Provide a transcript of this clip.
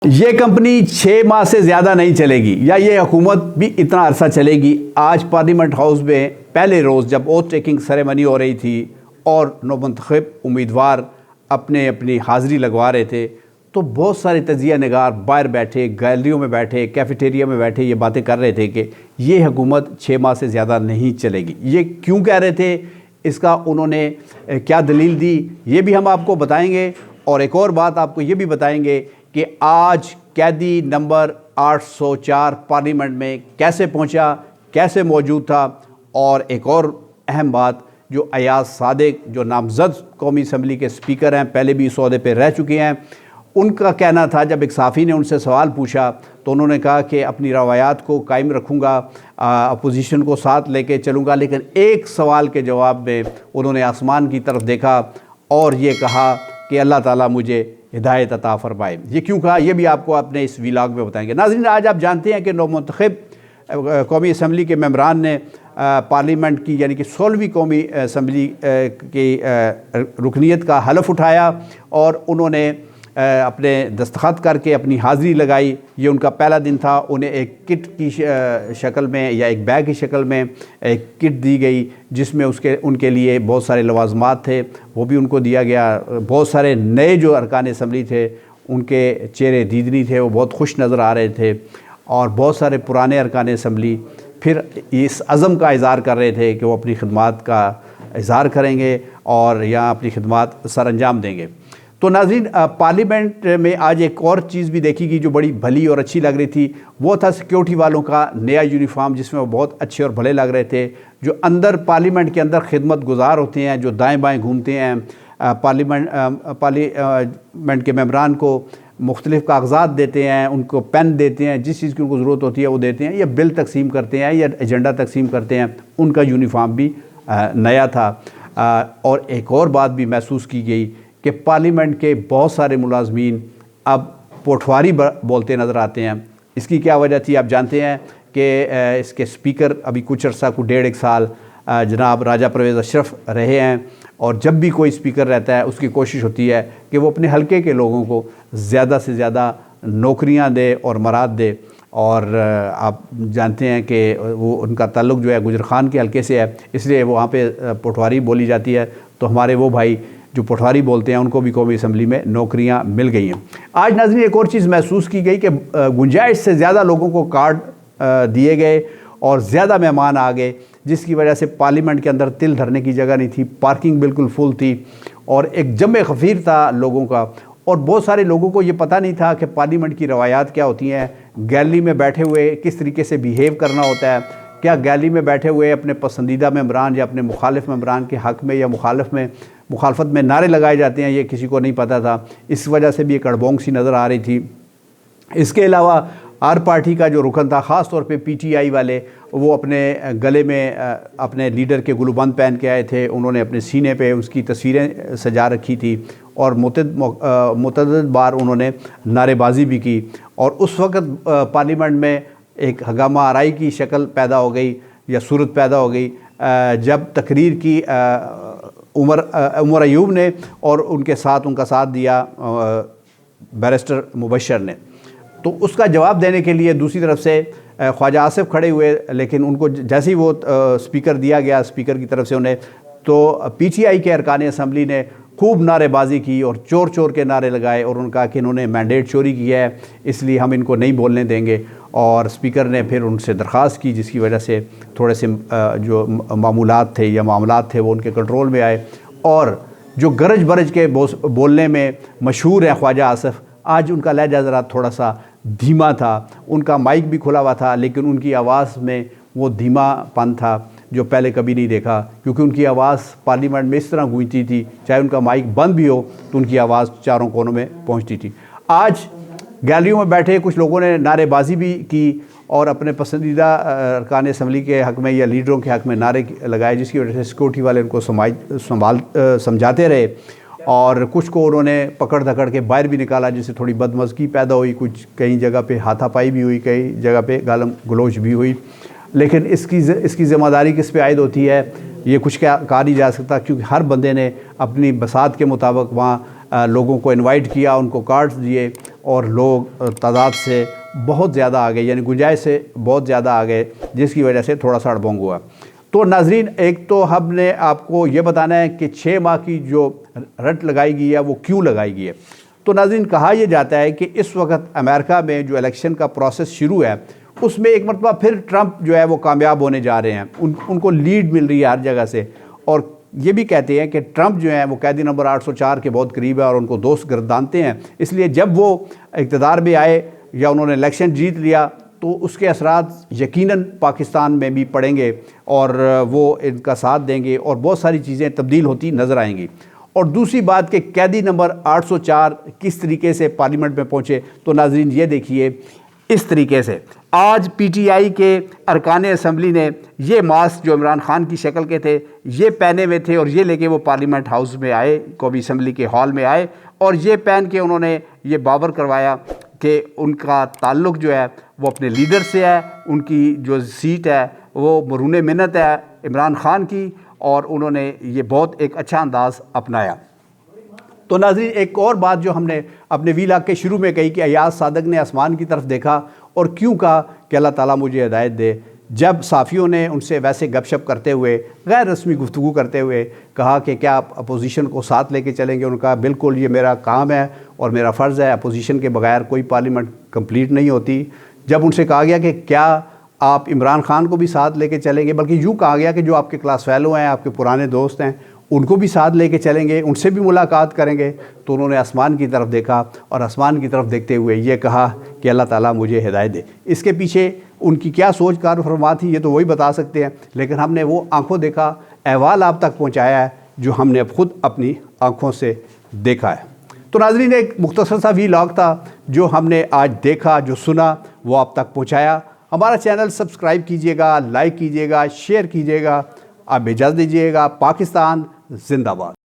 یہ کمپنی 6 ماہ سے زیادہ نہیں چلے گی یا یہ حکومت بھی اتنا عرصہ چلے گی۔ آج پارلیمنٹ ہاؤس میں پہلے روز جب اوتھ ٹیکنگ سیریمنی ہو رہی تھی اور نومنتخب امیدوار اپنی حاضری لگوا رہے تھے تو بہت سارے تجزیہ نگار باہر بیٹھے، گیلریوں میں بیٹھے، کیفیٹیریا میں بیٹھے یہ باتیں کر رہے تھے کہ یہ حکومت 6 ماہ سے زیادہ نہیں چلے گی۔ یہ کیوں کہہ رہے تھے، اس کا انہوں نے کیا دلیل دی، یہ بھی ہم آپ کو بتائیں گے۔ اور ایک اور بات آپ کو یہ بھی بتائیں گے کہ آج قیدی نمبر 804 پارلیمنٹ میں کیسے پہنچا، کیسے موجود تھا۔ اور ایک اور اہم بات، جو ایاز صادق جو نامزد قومی اسمبلی کے سپیکر ہیں، پہلے بھی اس عہدے پہ رہ چکے ہیں، ان کا کہنا تھا جب ایک صحافی نے ان سے سوال پوچھا تو انہوں نے کہا کہ اپنی روایات کو قائم رکھوں گا، اپوزیشن کو ساتھ لے کے چلوں گا، لیکن ایک سوال کے جواب میں انہوں نے آسمان کی طرف دیکھا اور یہ کہا کہ اللہ تعالیٰ مجھے ہدایت عطا فرمائے۔ یہ کیوں کہا، یہ بھی آپ کو اپنے اس ویلاگ میں بتائیں گے۔ ناظرین، آج آپ جانتے ہیں کہ نومنتخب قومی اسمبلی کے ممبران نے پارلیمنٹ کی یعنی کہ 16ویں قومی اسمبلی کی رکنیت کا حلف اٹھایا اور انہوں نے اپنے دستخط کر کے اپنی حاضری لگائی۔ یہ ان کا پہلا دن تھا۔ انہیں ایک کٹ کی شکل میں یا ایک بیگ کی شکل میں ایک کٹ دی گئی جس میں ان کے لیے بہت سارے لوازمات تھے، وہ بھی ان کو دیا گیا۔ بہت سارے نئے جو ارکان اسمبلی تھے ان کے چہرے دیدنی تھے، وہ بہت خوش نظر آ رہے تھے، اور بہت سارے پرانے ارکان اسمبلی پھر اس عزم کا اظہار کر رہے تھے کہ وہ اپنی خدمات کا اظہار کریں گے اور یا اپنی خدمات سر انجام دیں گے۔ تو ناظرین، پارلیمنٹ میں آج ایک اور چیز بھی دیکھی گئی جو بڑی بھلی اور اچھی لگ رہی تھی، وہ تھا سیکیورٹی والوں کا نیا یونیفارم، جس میں وہ بہت اچھے اور بھلے لگ رہے تھے، جو اندر پارلیمنٹ کے اندر خدمت گزار ہوتے ہیں، جو دائیں بائیں گھومتے ہیں، پارلیمنٹ کے ممبران کو مختلف کاغذات دیتے ہیں، ان کو پین دیتے ہیں، جس چیز کی ان کو ضرورت ہوتی ہے وہ دیتے ہیں، یا بل تقسیم کرتے ہیں یا ایجنڈا تقسیم کرتے ہیں، ان کا یونیفارم بھی نیا تھا۔ اور ایک اور بات بھی محسوس کی گئی کہ پارلیمنٹ کے بہت سارے ملازمین اب پٹواری بولتے نظر آتے ہیں۔ اس کی کیا وجہ تھی، آپ جانتے ہیں کہ اس کے سپیکر ابھی کچھ عرصہ کو 1.5 سال جناب راجہ پرویز اشرف رہے ہیں، اور جب بھی کوئی سپیکر رہتا ہے اس کی کوشش ہوتی ہے کہ وہ اپنے حلقے کے لوگوں کو زیادہ سے زیادہ نوکریاں دے اور مراد دے۔ اور آپ جانتے ہیں کہ وہ ان کا تعلق جو ہے گجر خان کے حلقے سے ہے، اس لیے وہاں پہ پٹواری بولی جاتی ہے، تو ہمارے وہ بھائی جو پٹواری بولتے ہیں ان کو بھی قومی اسمبلی میں نوکریاں مل گئی ہیں۔ آج ناظرین ایک اور چیز محسوس کی گئی کہ گنجائش سے زیادہ لوگوں کو کارڈ دیے گئے اور زیادہ مہمان آ گئے، جس کی وجہ سے پارلیمنٹ کے اندر تل دھرنے کی جگہ نہیں تھی، پارکنگ بالکل فل تھی، اور ایک جمع غفیر تھا لوگوں کا۔ اور بہت سارے لوگوں کو یہ پتہ نہیں تھا کہ پارلیمنٹ کی روایات کیا ہوتی ہیں، گیلری میں بیٹھے ہوئے کس طریقے سے بیہیو کرنا ہوتا ہے، کیا گیلری میں بیٹھے ہوئے اپنے پسندیدہ ممبران یا اپنے مخالف ممبران کے حق میں یا مخالفت میں نعرے لگائے جاتے ہیں، یہ کسی کو نہیں پتہ تھا۔ اس وجہ سے بھی ایک اڑبونگ سی نظر آ رہی تھی۔ اس کے علاوہ ہر پارٹی کا جو رکن تھا، خاص طور پہ پی ٹی آئی والے، وہ اپنے گلے میں اپنے لیڈر کے گلوبند پہن کے آئے تھے، انہوں نے اپنے سینے پہ اس کی تصویریں سجا رکھی تھی، اور متعدد بار انہوں نے نعرے بازی بھی کی۔ اور اس وقت پارلیمنٹ میں ایک ہنگامہ آرائی کی شکل پیدا ہو گئی یا صورت پیدا ہو گئی جب تقریر کی عمر ایوب نے، اور ان کا ساتھ دیا بیرسٹر مبشر نے۔ تو اس کا جواب دینے کے لیے دوسری طرف سے خواجہ آصف کھڑے ہوئے، لیکن ان کو جیسے ہی وہ سپیکر دیا گیا اسپیکر کی طرف سے انہیں، تو پی ٹی آئی کے ارکان اسمبلی نے خوب نعرے بازی کی اور چور چور کے نعرے لگائے، اور انہوں نے کہا کہ انہوں نے مینڈیٹ چوری کیا ہے، اس لیے ہم ان کو نہیں بولنے دیں گے۔ اور اسپیکر نے پھر ان سے درخواست کی، جس کی وجہ سے تھوڑے سے جو معمولات تھے یا معاملات تھے وہ ان کے کنٹرول میں آئے۔ اور جو گرج برج کے بولنے میں مشہور ہیں خواجہ آصف، آج ان کا لہجہ ذرا تھوڑا سا دھیما تھا، ان کا مائک بھی کھلا ہوا تھا، لیکن ان کی آواز میں وہ دھیما پن تھا جو پہلے کبھی نہیں دیکھا، کیونکہ ان کی آواز پارلیمنٹ میں اس طرح گونجتی تھی، چاہے ان کا مائک بند بھی ہو تو ان کی آواز چاروں کونوں میں پہنچتی تھی۔ آج گیلریوں میں بیٹھے کچھ لوگوں نے نعرے بازی بھی کی اور اپنے پسندیدہ ارکان اسمبلی کے حق میں یا لیڈروں کے حق میں نعرے لگائے، جس کی وجہ سے سیکورٹی والے ان کو سمجھاتے رہے، اور کچھ کو انہوں نے پکڑ دھکڑ کے باہر بھی نکالا، جس سے تھوڑی بدمزگی پیدا ہوئی، کچھ کئی جگہ پہ ہاتھا پائی بھی ہوئی، کئی جگہ پہ گالم گلوچ بھی ہوئی۔ لیکن اس کی ذمہ داری کس پہ عائد ہوتی ہے، یہ کچھ کہا نہیں جا سکتا، کیونکہ ہر بندے نے اپنی بساط کے مطابق وہاں لوگوں کو انوائٹ کیا، ان کو کارڈز دیے، اور لوگ تعداد سے بہت زیادہ آ گئے، یعنی گنجائش سے بہت زیادہ آ گئے، جس کی وجہ سے تھوڑا سا اڑبونگ ہوا۔ تو ناظرین، ایک تو ہم نے آپ کو یہ بتانا ہے کہ 6 ماہ کی جو رٹ لگائی گئی ہے وہ کیوں لگائی گئی ہے۔ تو ناظرین، کہا یہ جاتا ہے کہ اس وقت امریکہ میں جو الیکشن کا پروسیس شروع ہے اس میں ایک مرتبہ پھر ٹرمپ جو ہے وہ کامیاب ہونے جا رہے ہیں، ان کو لیڈ مل رہی ہے ہر جگہ سے، اور یہ بھی کہتے ہیں کہ ٹرمپ جو ہیں وہ قیدی نمبر 804 کے بہت قریب ہے اور ان کو دوست گردانتے ہیں، اس لیے جب وہ اقتدار میں آئے یا انہوں نے الیکشن جیت لیا تو اس کے اثرات یقیناً پاکستان میں بھی پڑیں گے اور وہ ان کا ساتھ دیں گے اور بہت ساری چیزیں تبدیل ہوتی نظر آئیں گی۔ اور دوسری بات کہ قیدی نمبر 804 کس طریقے سے پارلیمنٹ میں پہنچے، تو ناظرین یہ دیکھیے اس طریقے سے آج پی ٹی آئی کے ارکان اسمبلی نے یہ ماسک جو عمران خان کی شکل کے تھے یہ پہنے ہوئے تھے اور یہ لے کے وہ پارلیمنٹ ہاؤس میں آئے، قومی اسمبلی کے ہال میں آئے اور یہ پہن کے انہوں نے یہ باور کروایا کہ ان کا تعلق جو ہے وہ اپنے لیڈر سے ہے، ان کی جو سیٹ ہے وہ مرہون منت ہے عمران خان کی، اور انہوں نے یہ بہت ایک اچھا انداز اپنایا۔ تو ناظرین، ایک اور بات جو ہم نے اپنے ویلاگ کے شروع میں کہی کہ ایاز صادق نے آسمان کی طرف دیکھا اور کیوں کہا کہ اللہ تعالیٰ مجھے ہدایت دے، جب صحافیوں نے ان سے ویسے گپ شپ کرتے ہوئے، غیر رسمی گفتگو کرتے ہوئے کہا کہ کیا آپ اپوزیشن کو ساتھ لے کے چلیں گے، انہوں نے کہا بالکل یہ میرا کام ہے اور میرا فرض ہے، اپوزیشن کے بغیر کوئی پارلیمنٹ کمپلیٹ نہیں ہوتی۔ جب ان سے کہا گیا کہ کیا آپ عمران خان کو بھی ساتھ لے کے چلیں گے، بلکہ یوں کہا گیا کہ جو آپ کے کلاس فیلو ہیں، آپ کے پرانے دوست ہیں، ان کو بھی ساتھ لے کے چلیں گے، ان سے بھی ملاقات کریں گے، تو انہوں نے آسمان کی طرف دیکھا اور آسمان کی طرف دیکھتے ہوئے یہ کہا کہ اللہ تعالیٰ مجھے ہدایت دے۔ اس کے پیچھے ان کی کیا سوچ کار و فرما تھی یہ تو وہی بتا سکتے ہیں، لیکن ہم نے وہ آنکھوں دیکھا احوال آپ تک پہنچایا ہے جو ہم نے اب خود اپنی آنکھوں سے دیکھا ہے۔ تو ناظرین، ایک مختصر سا ویلاگ تھا جو ہم نے آج دیکھا، جو سنا، وہ آپ تک پہنچایا۔ ہمارا چینل سبسکرائب کیجئے گا، لائک کیجئے گا، شیئر کیجئے گا۔ آپ اجازت دیجئے گا۔ پاکستان زندہ باد۔